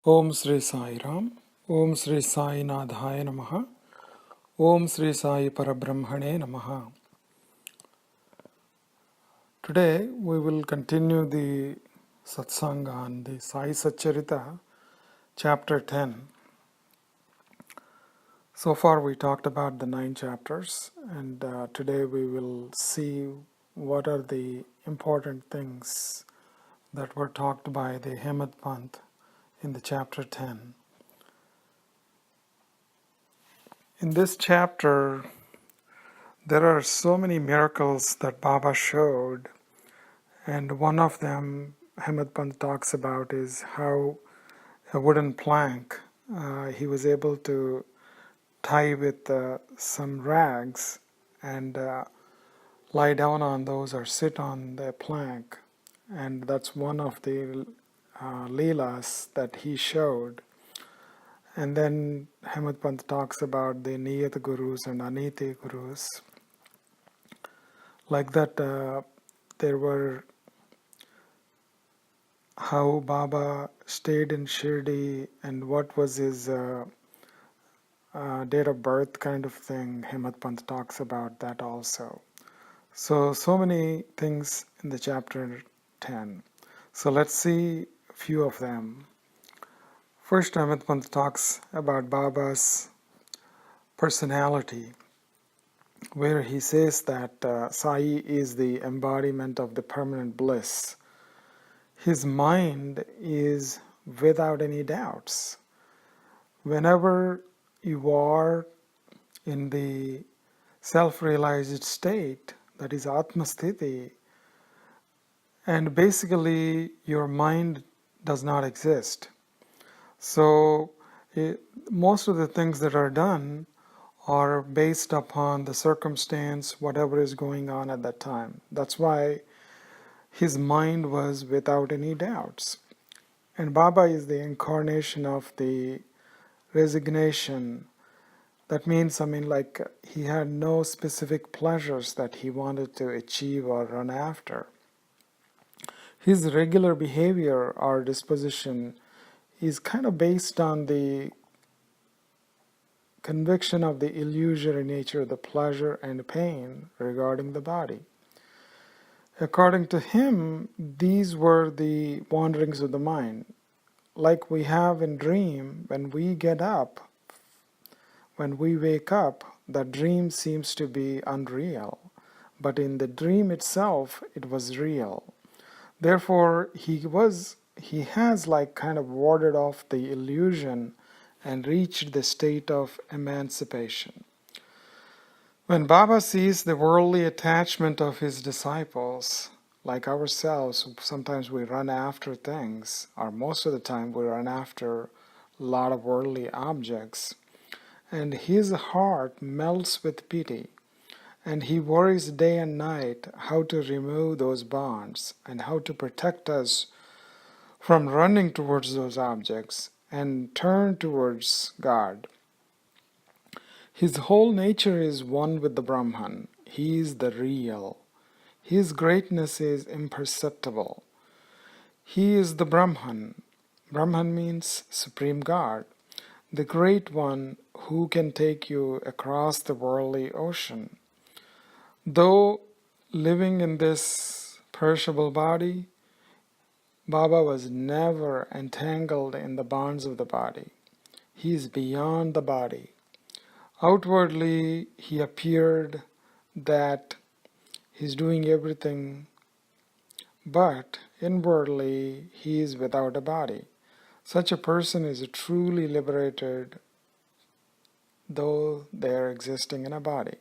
Om Sri Sai Ram, Om Sri Sai Nadhaya Namaha, Om Sri Sai Parabrahmane Namaha. Today we will continue the satsanga on the Saisatcharita Chapter 10. So far we talked about the 9 chapters, and today we will see what are the important things that were talked by the Hemad Panth in the chapter 10. In this chapter, there are so many miracles that Baba showed, and one of them Hemad Pant talks about is how a wooden plank he was able to tie with some rags and lie down on those or sit on the plank, and that's one of the leelas that he showed. And then Hemad Pant talks about the Niyat Gurus and Aniti Gurus. Like that, there were how Baba stayed in Shirdi and what was his date of birth kind of thing. Hemad Pant talks about that also. So many things in the chapter 10. So let's see a few of them. First, Hemad Pant talks about Baba's personality, where he says that Sai is the embodiment of the permanent bliss. His mind is without any doubts. Whenever you are in the self-realized state, that is Atmasthiti, and basically your mind does not exist. So most of the things that are done are based upon the circumstance, whatever is going on at that time. That's why his mind was without any doubts. And Baba is the incarnation of the resignation. That means, like he had no specific pleasures that he wanted to achieve or run after. His regular behavior or disposition is kind of based on the conviction of the illusory nature of the pleasure and pain regarding the body. According to him, these were the wanderings of the mind. Like we have in dream, when we get up, when we wake up, the dream seems to be unreal. But in the dream itself, it was real. Therefore, he has kind of warded off the illusion and reached the state of emancipation. When Baba sees the worldly attachment of his disciples, like ourselves, sometimes we run after things, or most of the time we run after a lot of worldly objects, and his heart melts with pity, and he worries day and night how to remove those bonds and how to protect us from running towards those objects and turn towards God. His whole nature is one with the Brahman. He is the real. His greatness is imperceptible. He is the Brahman. Brahman means Supreme God, the Great One who can take you across the worldly ocean. Though living in this perishable body, Baba was never entangled in the bonds of the body. He is beyond the body. Outwardly, he appeared that he's doing everything, but inwardly, he is without a body. Such a person is truly liberated, though they are existing in a body.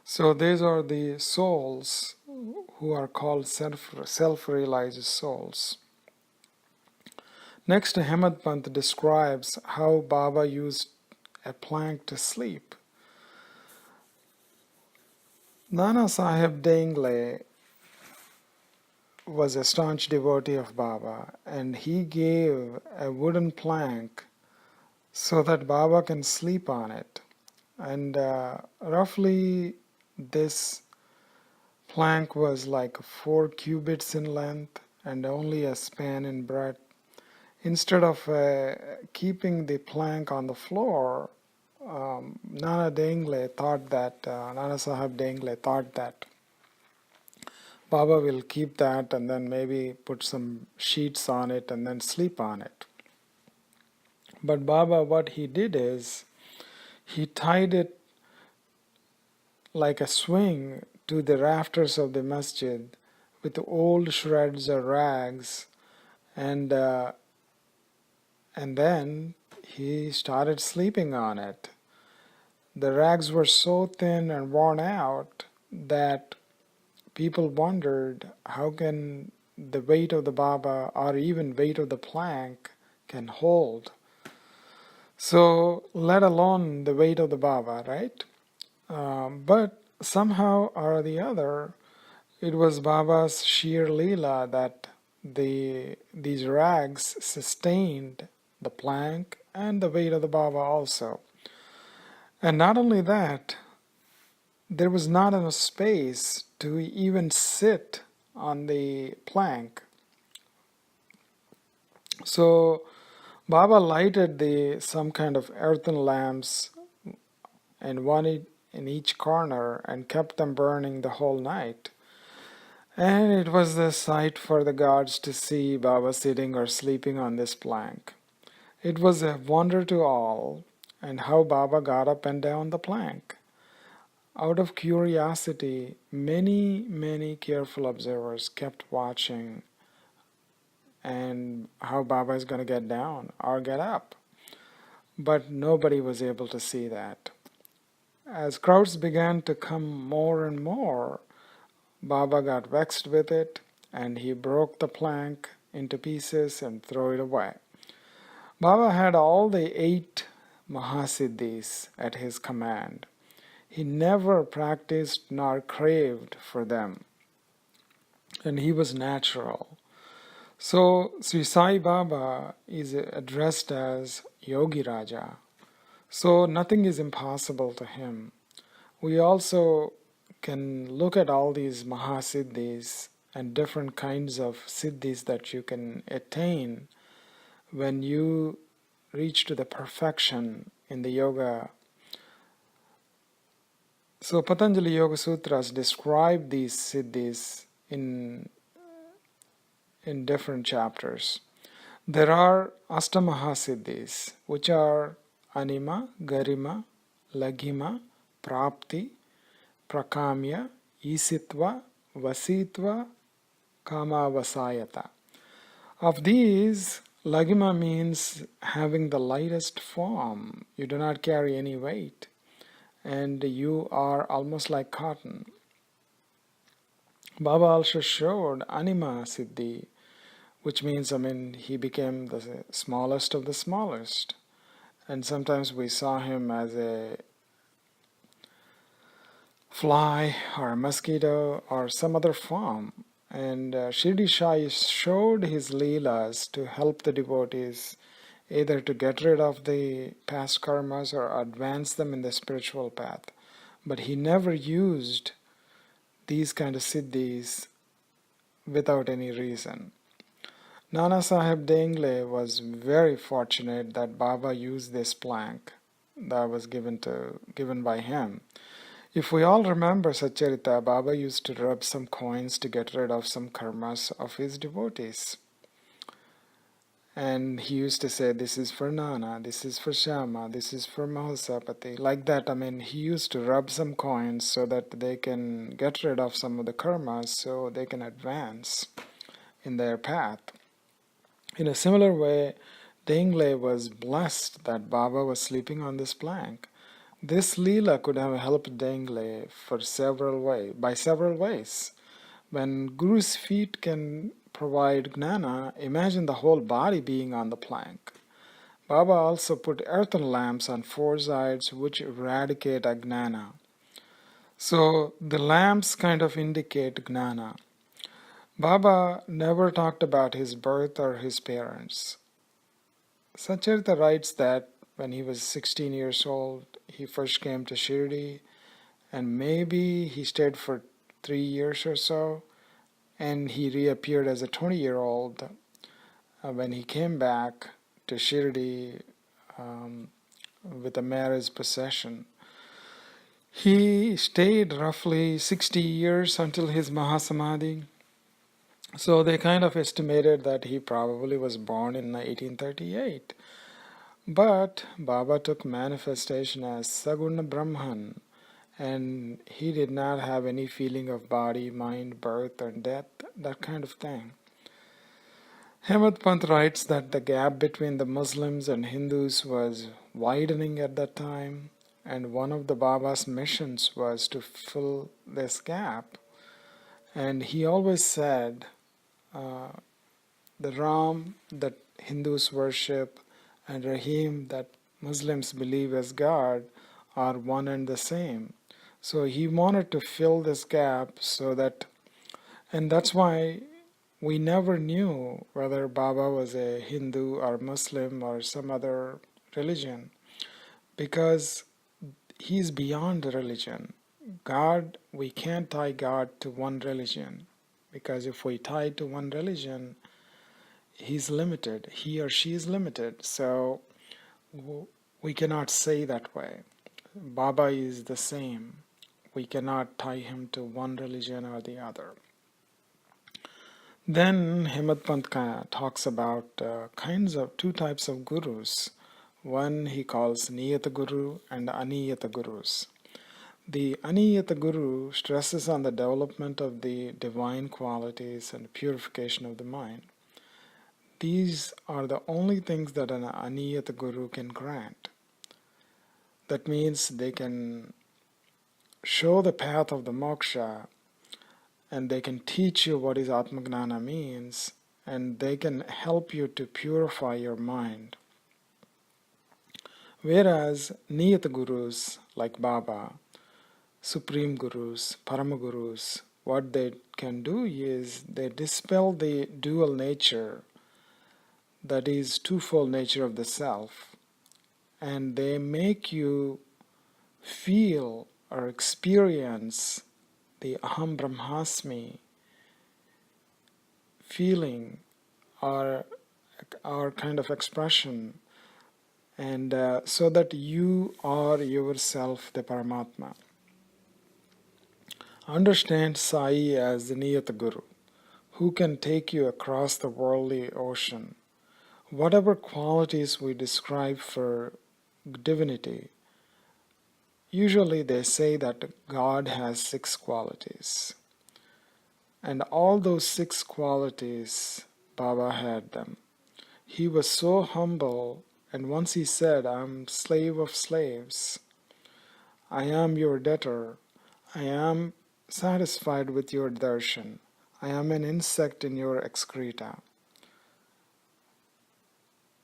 So these are the souls who are called self-realized souls. Next, Hemad Pant describes how Baba used a plank to sleep. Nana Sahib Dengle was a staunch devotee of Baba, and he gave a wooden plank so that Baba can sleep on it. And roughly this plank was like 4 cubits in length and only a span in breadth. Instead of keeping the plank on the floor, Nana Sahib Dengle thought that Baba will keep that and then maybe put some sheets on it and then sleep on it. But Baba, what he did is, he tied it like a swing to the rafters of the masjid with old shreds or rags, and then he started sleeping on it. The rags were so thin and worn out that people wondered how can the weight of the Baba or even weight of the plank can hold. So let alone the weight of the Baba, right? But somehow or the other, it was Baba's sheer Leela that these rags sustained the plank and the weight of the Baba also. And not only that, there was not enough space to even sit on the plank. So Baba lighted some kind of earthen lamps, and one in each corner, and kept them burning the whole night. And it was a sight for the gods to see Baba sitting or sleeping on this plank. It was a wonder to all, and how Baba got up and down the plank. Out of curiosity, many careful observers kept watching and how Baba is going to get down or get up. But nobody was able to see that. As crowds began to come more and more, Baba got vexed with it, and he broke the plank into pieces and threw it away. Baba had all the 8 Mahasiddhis at his command. He never practiced nor craved for them, and he was natural. So Sri Sai Baba is addressed as Yogi Raja. So nothing is impossible to him. We also can look at all these Mahasiddhis and different kinds of siddhis that you can attain when you reach to the perfection in the yoga. So Patanjali Yoga Sutras describe these siddhis in different chapters. There are Astamahasiddhis, which are Anima, Garima, Laghima, Prapti, Prakamya, Isitva, Vasitva, Kamavasayata. Of these, Laghima means having the lightest form. You do not carry any weight, and you are almost like cotton. Baba also showed Anima Siddhi, which means, he became the smallest of the smallest. And sometimes we saw him as a fly or a mosquito or some other form. And Shirdi Sai showed his leelas to help the devotees either to get rid of the past karmas or advance them in the spiritual path. But he never used these kind of siddhis without any reason. Nana Sahib Dengle was very fortunate that Baba used this plank that was given by him. If we all remember Satcharita, Baba used to rub some coins to get rid of some karmas of his devotees. And he used to say, this is for Nana, this is for Shama, this is for Mahasapati. Like that, he used to rub some coins so that they can get rid of some of the karmas so they can advance in their path. In a similar way, Dengle was blessed that Baba was sleeping on this plank. This Leela could have helped Dengle by several ways. When Guru's feet can provide gnana, imagine the whole body being on the plank. Baba also put earthen lamps on 4 sides which eradicate ajnana. So the lamps kind of indicate gnana. Baba never talked about his birth or his parents. Satcharita writes that when he was 16 years old, he first came to Shirdi, and maybe he stayed for 3 years or so, and he reappeared as a 20-year-old. when he came back to Shirdi with a marriage procession. He stayed roughly 60 years until his Mahasamadhi. So they kind of estimated that he probably was born in 1838. But Baba took manifestation as Saguna Brahman, and he did not have any feeling of body, mind, birth, or death, that kind of thing. Hemad Pant writes that the gap between the Muslims and Hindus was widening at that time, and one of the Baba's missions was to fill this gap. And he always said, the Ram that Hindus worship and Rahim that Muslims believe as God are one and the same. So he wanted to fill this gap so that, and that's why we never knew whether Baba was a Hindu or Muslim or some other religion, because he's beyond religion. God, we can't tie God to one religion, because if we tie to one religion, he's limited, he or she is limited. So we cannot say that way. Baba is the same. We cannot tie him to one religion or the other. Then Hemad Pant talks about two types of gurus. One he calls Niyata Guru and Aniyata Gurus. The Aniyata Guru stresses on the development of the divine qualities and purification of the mind. These are the only things that an Aniyata Guru can grant. That means they can show the path of the moksha, and they can teach you what is Atmagnana means, and they can help you to purify your mind. Whereas Niyata Gurus like Baba, Supreme Gurus, Parama Gurus, what they can do is they dispel the dual nature, that is twofold nature of the self, and they make you feel or experience the Aham Brahmasmi feeling or kind of expression, and so that you are yourself the Paramatma. Understand Sai as the Niyata Guru, who can take you across the worldly ocean. Whatever qualities we describe for divinity, usually they say that God has 6 qualities. And all those 6 qualities, Baba had them. He was so humble, and once he said, I'm slave of slaves, I am your debtor, I am satisfied with your darshan, I am an insect in your excreta.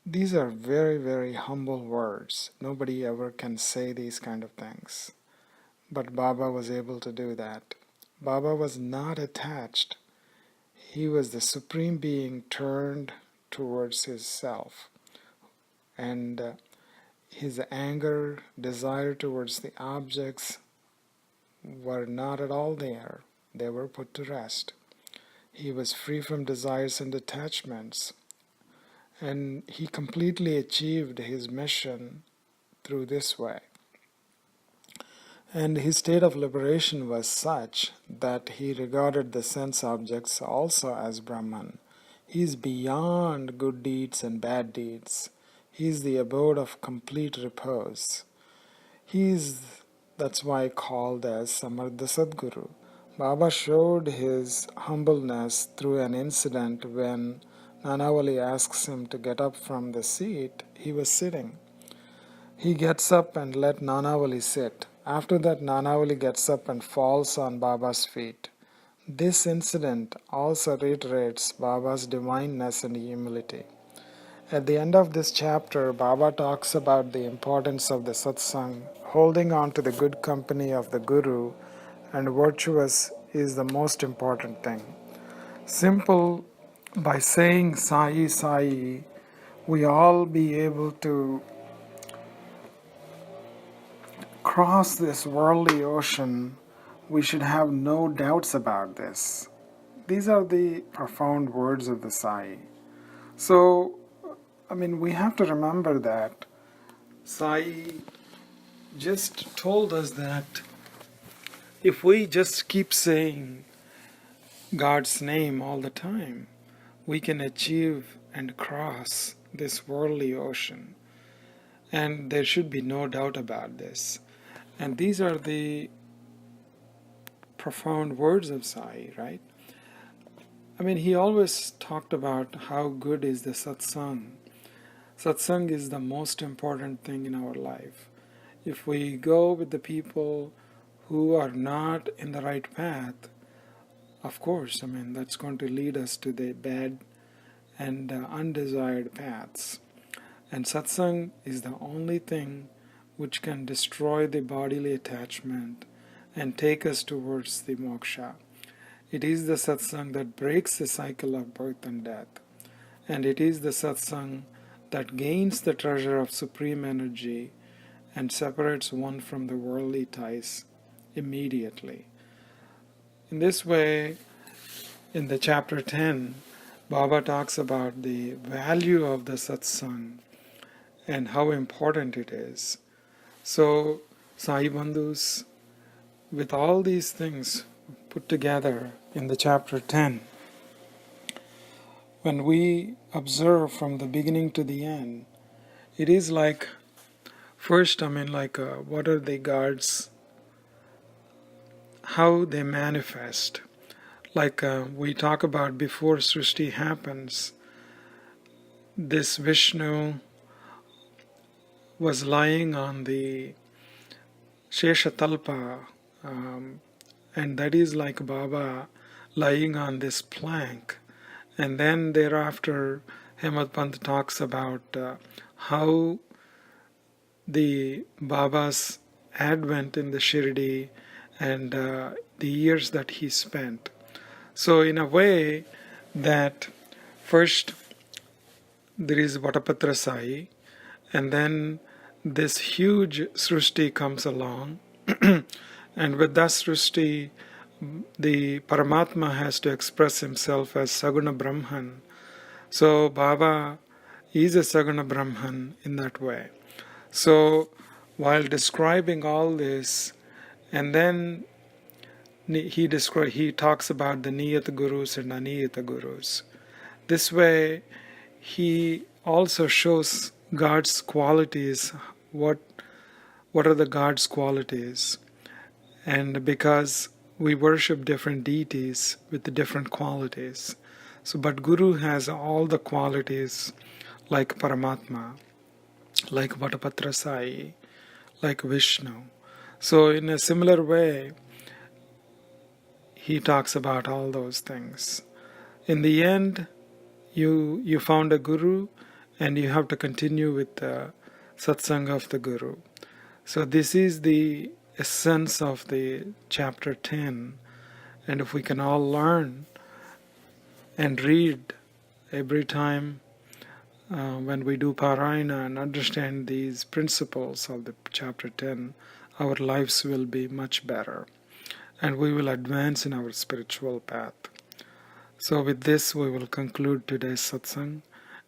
These are very, very humble words. Nobody ever can say these kind of things. But Baba was able to do that. Baba was not attached. He was the Supreme Being turned towards his self. And his anger, desire towards the objects were not at all there. They were put to rest. He was free from desires and attachments. And he completely achieved his mission through this way. And his state of liberation was such that he regarded the sense objects also as Brahman. He is beyond good deeds and bad deeds. He is the abode of complete repose. That's why called as Samardha Sadguru. Baba showed his humbleness through an incident when Nanavali asks him to get up from the seat he was sitting. He gets up and let Nanavali sit. After that, Nanavali gets up and falls on Baba's feet. This incident also reiterates Baba's divineness and humility. At the end of this chapter, Baba talks about the importance of the satsang, holding on to the good company of the Guru, and virtuous is the most important thing. Simple, by saying Sai Sai, we all be able to cross this worldly ocean. We should have no doubts about this. These are the profound words of the Sai. So, we have to remember that Sai just told us that if we just keep saying God's name all the time, we can achieve and cross this worldly ocean. And there should be no doubt about this. And these are the profound words of Sai, right? He always talked about how good is the satsang. Satsang is the most important thing in our life. If we go with the people who are not in the right path, of course, that's going to lead us to the bad and undesired paths. And satsang is the only thing which can destroy the bodily attachment and take us towards the moksha. It is the satsang that breaks the cycle of birth and death. And it is the satsang that gains the treasure of supreme energy and separates one from the worldly ties immediately. In this way, in the chapter 10, Baba talks about the value of the satsang and how important it is. So, Sai Bandhus, with all these things put together in the chapter 10, when we observe from the beginning to the end, it is like, first, what are the gods, how they manifest. Like we talk about before Srishti happens, this Vishnu was lying on the Sheshatalpa, and that is like Baba lying on this plank. And then thereafter, Hemad Pant talks about how the Baba's advent in the Shirdi and the years that he spent. So in a way that first there is Vatapatra Sai, and then this huge Srishti comes along, and with that Srishti, the Paramatma has to express himself as Saguna Brahman. So Baba is a Saguna Brahman in that way. So while describing all this, and then he talks about the Niyat Gurus and Aniyata Gurus. This way, he also shows God's qualities. What are the God's qualities? And because we worship different deities with the different qualities, but Guru has all the qualities like Paramatma, like Vatapatra Sai, like Vishnu. So in a similar way, he talks about all those things. In the end, you found a guru, and you have to continue with the satsang of the guru. So this is the essence of the chapter 10. And if we can all learn and read every time when we do Parayana and understand these principles of the chapter 10, our lives will be much better, and we will advance in our spiritual path. So with this, we will conclude today's satsang,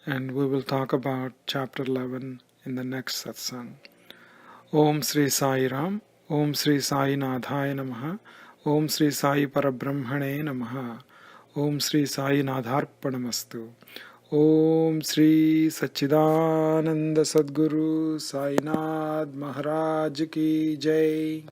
and we will talk about chapter 11 in the next satsang. Om Sri Sai Ram, Om Sri Sai Nadhaya Namaha, Om Sri Sai Parabrahmane Namaha, Om Sri Sai Nadharpanamastu, Om Sri Sachidananda Sadguru Sainath Maharaj Ki Jai.